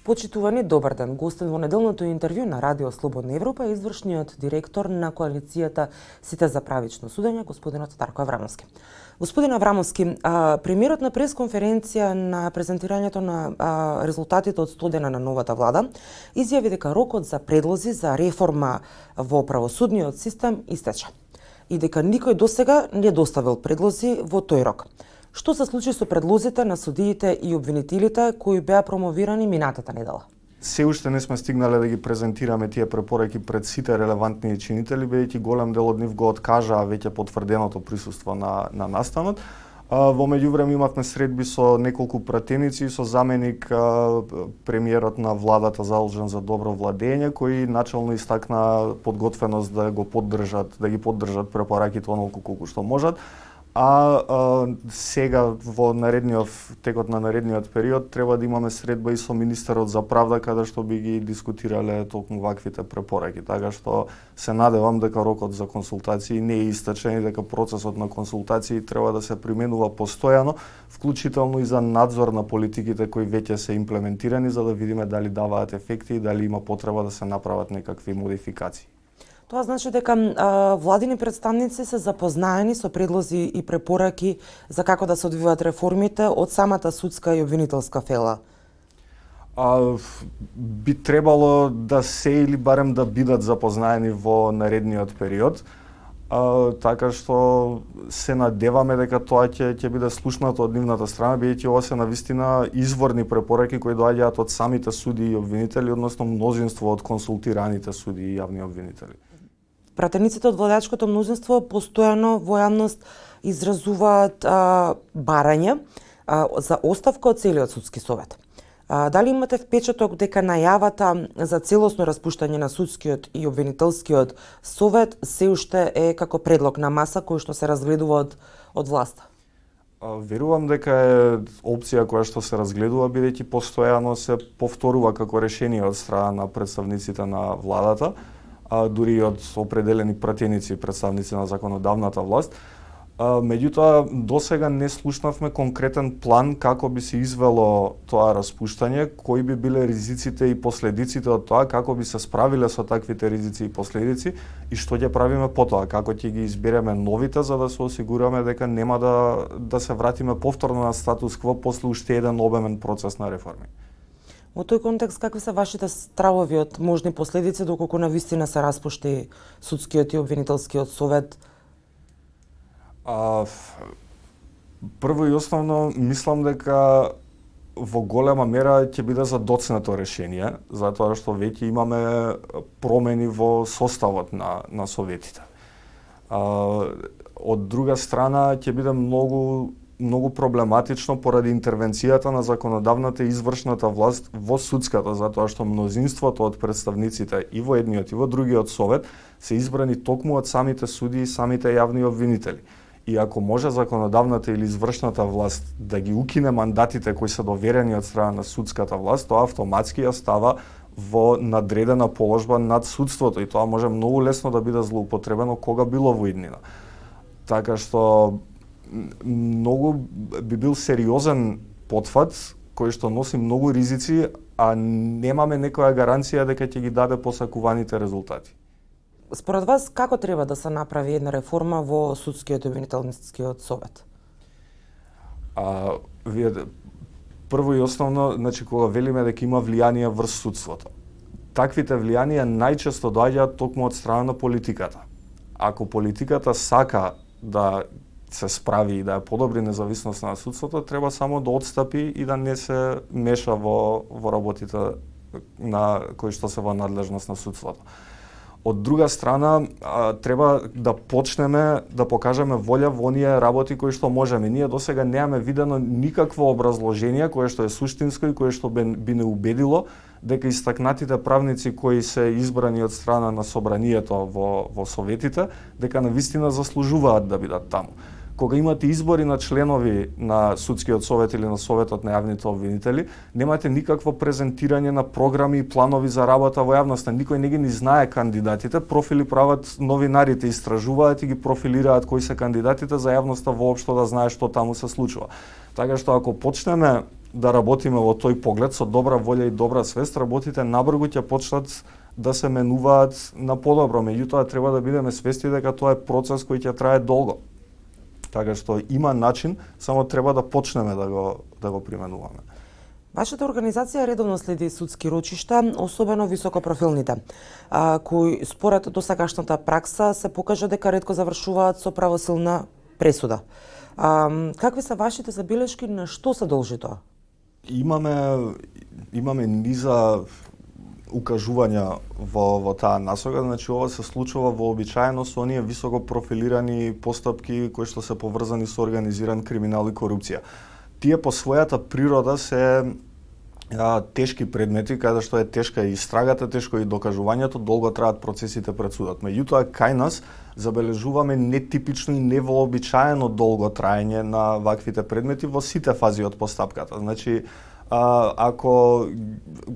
Почитувани, добар ден. Гостен во неделното интервју на Радио Слободна Европа е извршниот директор на коалицијата Сите за правично судење, господинот Дарко Аврамовски. Господин Аврамовски, премиерот на пресконференција на презентирањето на резултатите од 100 дена на новата влада изјави дека рокот за предлози за реформа во правосудниот систем истече и дека никој досега не доставил предлози во тој рок. Што се случи со предлозите на судиите и обвинителите кои беа промовирани минатата недела? Се уште не сме стигнале да ги презентираме тие препораки пред сите релевантни чинители, бидејќи голем дел од нив го откажаа веќе потврденото присуство на настанот. Во меѓувреме имавме средби со неколку пратеници, со заменик премиерот на владата задолжен за добро владење, кои начално истакна подготвеност да ги поддржат препораките онолку колку што можат. Сега во текот на наредниот период треба да имаме средба и со министерот за правда каде што би ги дискутирале токму ваквите препораки. Така што се надевам дека рокот за консултации не е истечен и дека процесот на консултации треба да се применува постојано, вклучително и за надзор на политиките кои веќе се имплементирани, за да видиме дали даваат ефекти и дали има потреба да се направат некакви модификации. Тоа значи дека владини представници се запознаени со предлози и препораки за како да се одвиваат реформите од самата судска и обвинителска фела? Би требало да се или барем да бидат запознаени во наредниот период. Така што се надеваме дека тоа ќе биде слушнато од нивната страна, бидејќи ова се навистина изворни препораки кои доаѓаат од самите суди и обвинители, односно мнозинство од консултираните суди и јавни обвинители. Пратениците од владачкото мнозинство постојано во јавност изразуваат барање за оставка од целиот судски совет. Дали имате впечаток дека најавата за целосно распуштање на судскиот и обвинителскиот совет се уште е како предлог на маса кој што се разгледува од власта? Верувам дека е опција која што се разгледува, бидејќи постојано се повторува како решение од страна на представниците на владата, дури и од определени пратеници и представници на законодавната власт. Меѓутоа, досега не слушнавме конкретен план како би се извело тоа распуштање, кои би биле ризиците и последиците од тоа, како би се справиле со таквите ризици и последици и што ќе правиме потоа, како ќе ги избереме новите за да се осигуруваме дека нема да се вратиме повторно на статус кво после уште еден обемен процес на реформи. Во тој контекст, какви се вашите стравови од можни последици доколку навистина се распушти судскиот и обвинителскиот совет? Прво и основно, мислам дека во голема мера ќе биде задоцнато решение, затоа што веќе имаме промени во составот на советите. Од друга страна, ќе биде многу проблематично поради интервенцијата на законодавната и извршната власт во судската, затоа што мнозинството од представниците и во едниот и во другиот совет се избрани токму од самите суди и самите јавни обвинители. И ако може законодавната или извршната власт да ги укине мандатите кои се доверени од страна на судската власт, тоа автоматски ја става во надредена положба над судството и тоа може многу лесно да биде злоупотребено кога било во иднина. Така што многу би бил сериозен потфат кој што носи многу ризици, а немаме некоја гаранција дека ќе ги даде посакуваните резултати. Според вас, како треба да се направи една реформа во судскиот и обвинителскиот совет? Вие прво и основно, значи кога велиме дека има влијание врз судството, таквите влијанија најчесто доаѓаат токму од страна на политиката. Ако политиката сака да се справи и да ја подобри независноста на судството, треба само да отстапи и да не се меша во работите на кои што се во надлежност на судството. Од друга страна, треба да почнеме да покажеме волја во оние работи кои што можеме. Ние досега немаме видено никакво образложение кое што е суштинско и кое што би не убедило дека истакнатите правници кои се избрани од страна на собранието во советите, дека навистина заслужуваат да бидат таму. Кога имате избори на членови на судскиот совет или на советот на јавните обвинители, немате никакво презентирање на програми и планови за работа во јавноста. Никој не ги ни знае кандидатите, профили прават новинарите, истражуваат и ги профилираат кои се кандидатите за јавноста воопшто да знае што таму се случува. Така што ако почнеме да работиме во тој поглед со добра волја и добра свест, работите набрзо ќе почнат да се менуваат на подобро. Меѓутоа треба да бидеме свесни дека тоа е процес кој ќе трае долго. Така што има начин, само треба да почнеме да го применуваме. Вашата организација редовно следи судски рочишта, особено високопрофилните, кои според досегашната пракса се покажа дека ретко завршуваат со правосилна пресуда. Какви се вашите забелешки, на што се должи тоа? Имаме низа укажувања во таа насока, значи ова се случува вообичаено со оние високо профилирани постапки кои што се поврзани со организиран криминал и корупција. Тие по својата природа се тешки предмети, каде што е тешка и истрагата, тешко и докажувањето, долго траат процесите пред судот. Меѓутоа, кај нас забележуваме нетипично и невообичаено долго траење на ваквите предмети во сите фази од постапката. Значи, ако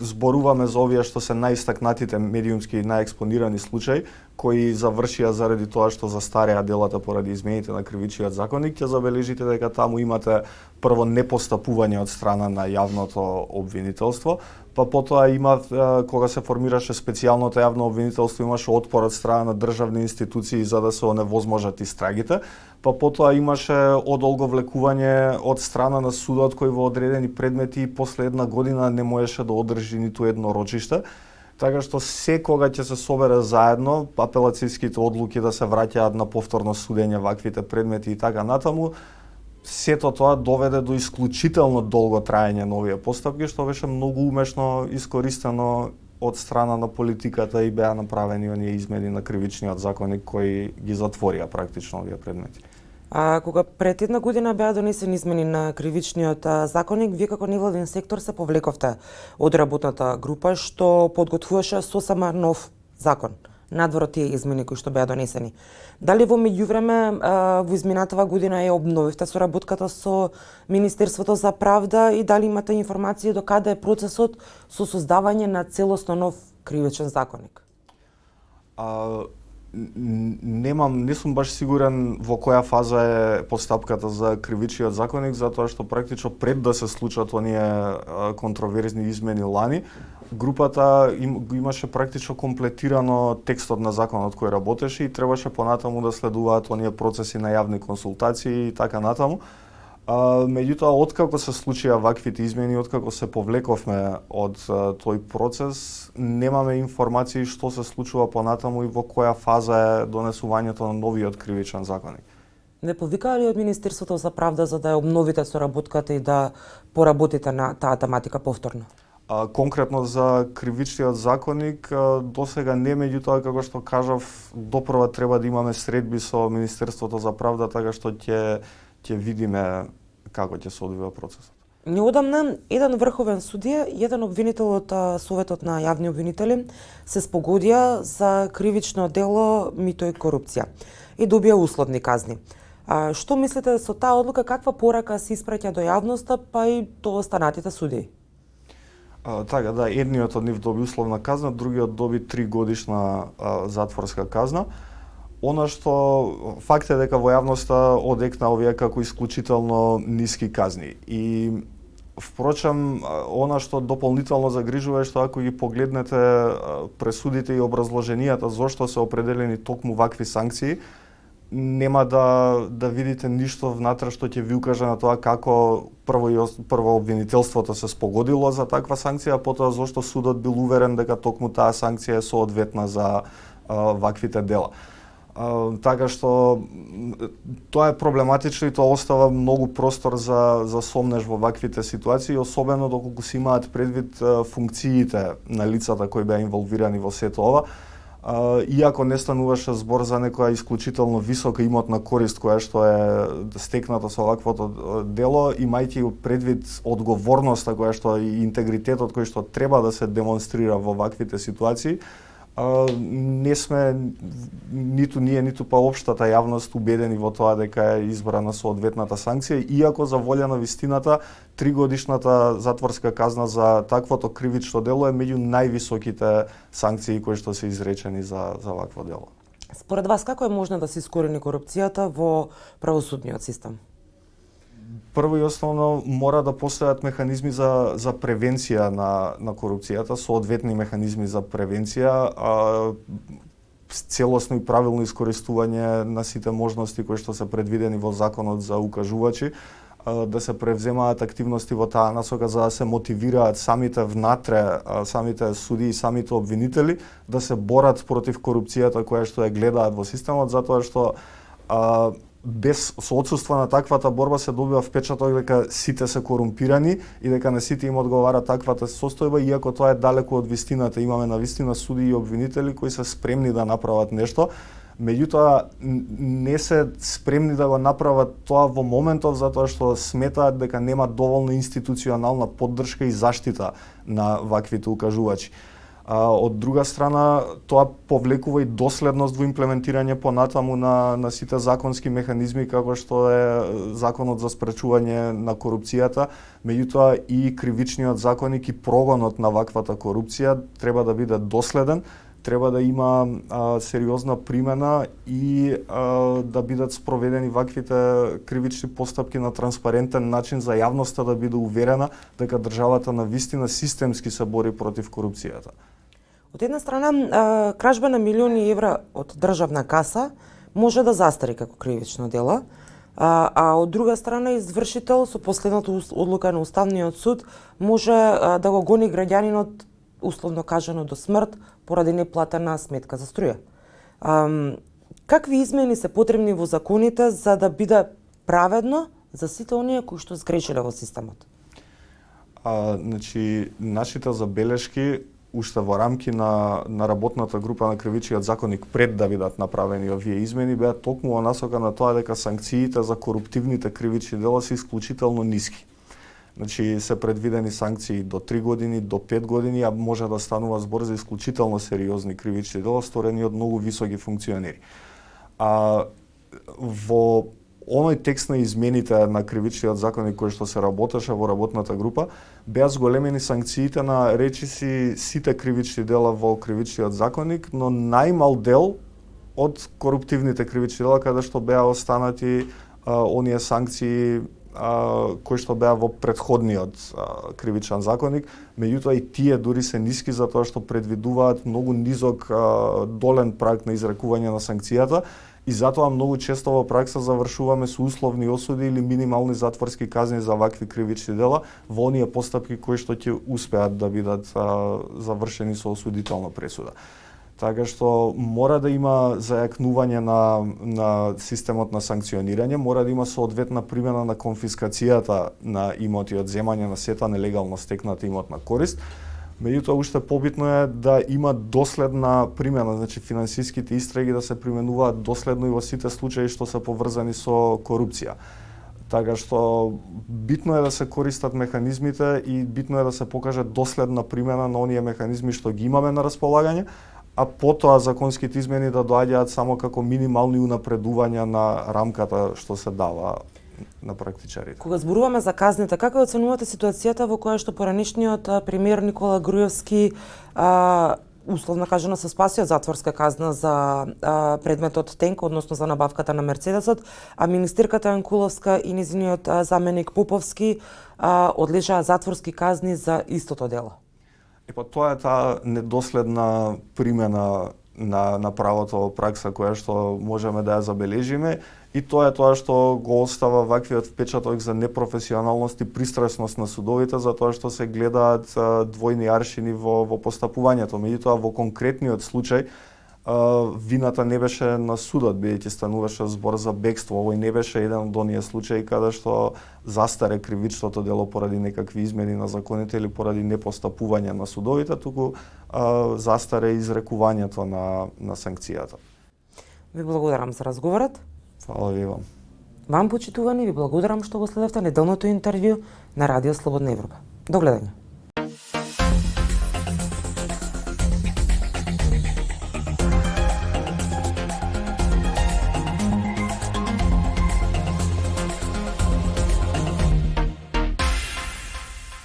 зборуваме за овие што се најистакнатите медиумски и најекспонирани случаи, кои завршија заради тоа што застареа делата поради измените на кривичниот законник, ќе забележите дека таму имате прво непостапување од страна на јавното обвинителство, па потоа има, кога се формираше специјалното јавно обвинителство, имаше отпор од страна на државни институции за да се оневозможат истрагите, па потоа имаше одолго влекување од страна на судот кој во одредени предмети после една година не можеше да одржи ниту едно рочиште. Така што секога ќе се собере заедно апелацијските одлуки да се враќаат на повторно судење ваквите предмети и така натаму, сето тоа доведе до исклучително долго траење на овие постапки, што беше многу умешно искористено од страна на политиката и беа направени оние измени на кривичниот законник кои ги затворија практично овие предмети. Кога пред една година беа донесени измени на кривичниот законник, вие како невладин сектор се повлековте од работната група што подготвуваше сосема нов закон, надвор од тие измени кои што беа донесени. Дали во меѓувреме во изминатава година ја обновивте соработката со Министерството за правда и дали имате информации до каде е процесот со создавање на целосно нов кривичен законник? Не сум баш сигурен во која фаза е постапката за кривичниот законник, затоа што практично пред да се случат оние контроверзни измени лани, групата имаше практично комплетирано текстот на законот кој работеше и требаше понатаму да следуваат оние процеси на јавни консултации и така натаму. Меѓутоа, откако се случија ваквите измени, откако се повлековме од тој процес, немаме информации што се случува понатаму и во која фаза е донесувањето на новиот кривичен законник. Не повикаа ли од Министерството за правда за да ја обновите соработката и да поработите на таа тематика повторно? Конкретно за кривичниот законник, досега не, меѓутоа, како што кажав, допрва треба да имаме средби со Министерството за правда, така што ќе видиме како ќе се одвива процесот. Неодамна, еден врховен судија и еден обвинител од Советот на јавни обвинители се спогодија за кривично дело мито и корупција и добија условни казни. Што мислите со таа одлука, каква порака се испраќа до јавноста, па и до останатите судии? Така, да, едниот од нив доби условна казна, другиот доби 3 годишна затворска казна. Она што факт е дека во јавноста одекна овие како исклучително ниски казни. И впрочем, она што дополнително загрижува е што ако ги погледнете пресудите и образложенијата зошто се определени токму вакви санкции, нема да видите ништо внатре што ќе ви укаже на тоа како прво обвинителството се спогодило за таква санкција, а потоа зошто судот бил уверен дека токму таа санкција е соодветна за ваквите дела. Така што тоа е проблематично и тоа остава многу простор за сомнеж во ваквите ситуации, особено доколку се имаат предвид функциите на лицата кои беа инволвирани во сето ова. Иако не стануваше збор за некоја исклучително висока имотна корист која што е стекната со ваквото дело, имајќи предвид одговорноста која што и интегритетот кој што треба да се демонстрира во ваквите ситуации, не сме ниту ние, ниту па општата јавност убедени во тоа дека е избрана соодветната санкција, иако за волја на вистината 3 годишната затворска казна за таквото кривично дело е меѓу највисоките санкции кои што се изречени за вакво дело. Според вас, како е можно да се искорени корупцијата во правосудниот систем? Прво и основно мора да постојат механизми за превенција на корупцијата, соодветни механизми за превенција, целосно и правилно искористување на сите можности кои што се предвидени во законот за укажувачи, да се превземаат активности во таа насока за да се мотивираат самите внатре, самите судии, самите обвинители да се борат против корупцијата која што ја гледаат во системот, затоа што без со отсуство на таквата борба се добива впечаток дека сите се корумпирани и дека на сите им одговара таквата состојба, иако тоа е далеку од вистината. Имаме навистина судии и обвинители кои се спремни да направат нешто, меѓутоа не се спремни да го направат тоа во моментов затоа што сметаат дека нема доволно институционална поддршка и заштита на ваквите укажувачи. Од друга страна, тоа повлекува и доследност во имплементирање понатаму на сите законски механизми како што е законот за спречување на корупцијата, меѓутоа и кривичниот законник и прогонот на ваквата корупција треба да биде доследен, треба да има сериозна примена и да бидат спроведени ваквите кривични постапки на транспарентен начин за јавноста да биде уверена дека државата навистина системски се бори против корупцијата. Од една страна, кражба на милиони евра од државна каса може да застари како кривично дело, а од друга страна извршител со последната одлука на Уставниот суд може да го гони граѓанинот условно кажано до смрт поради неплатена сметка за струја. Какви измени се потребни во законите за да биде праведно за сите оние кои што сгрешиле во системот? Значи, нашите забелешки уште во рамки на работната група на кривичниот законник пред да бидат направени овие измени беа токму во насока на тоа дека санкциите за коруптивните кривични дела се исклучително ниски. Значи се предвидени санкции до 3 години, до 5 години, а може да станува збор за исклучително сериозни кривични дела сторени од многу високи функционери. Во оној текст на измените на кривичниот законник кој што се работеше во работната група, беа зголемени санкциите на речиси сите кривични дела во кривичниот законник, но најмал дел од коруптивните кривични дела каде што беа останати оние санкции кои што беа во претходниот кривичен законник, меѓутоа и тие дури се ниски затоа што предвидуваат многу низок долен праг на изрекување на санкцијата и затоа многу често во пракса завршуваме со условни осуди или минимални затворски казни за вакви кривични дела во оние постапки кои што ќе успеат да бидат завршени со осудителна пресуда. Така што мора да има зајакнување на системот на санкционирање, мора да има соодветна примена на конфискацијата на имоти, одземање на сета нелегално стекната имотна корист. Меѓутоа, уште побитно е да има доследна примена, значи финансиските истраги да се применуваат доследно и во сите случаи што се поврзани со корупција. Така што битно е да се користат механизмите и битно е да се покаже доследна примена на оние механизми што ги имаме на располагање, а потоа законските измени да доаѓаат само како минимални унапредувања на рамката што се дава на практичарите. Кога зборуваме за казните, како оценувате ситуацијата во која што поранешниот премиер Никола Груевски условно кажано се спаси од затворска казна за предметот тенк, односно за набавката на Мерцедесот, а министерката Јанкуловска и нејзиниот заменик Поповски одлежаа затворски казни за истото дело? Тоа е таа недоследна примена на правото во пракса која што можеме да ја забележиме и тоа е тоа што го остава ваквиот впечаток за непрофесионалност и пристрасност на судовите затоа што се гледаат двојни аршини во постапувањето. Меѓутоа во конкретниот случај вината не беше на судот, бидејќи стануваше збор за бегство. Овој не беше еден од оние случаи каде што застаре кривичното дело поради некакви измени на законите или поради непостапување на судовите, туку застаре изрекувањето на санкцијата. Ви благодарам за разговорот. Фала ви вам. Вам, почитувани, ви благодарам што го следевте неделното интервју на Радио Слободна Европа. До гледање.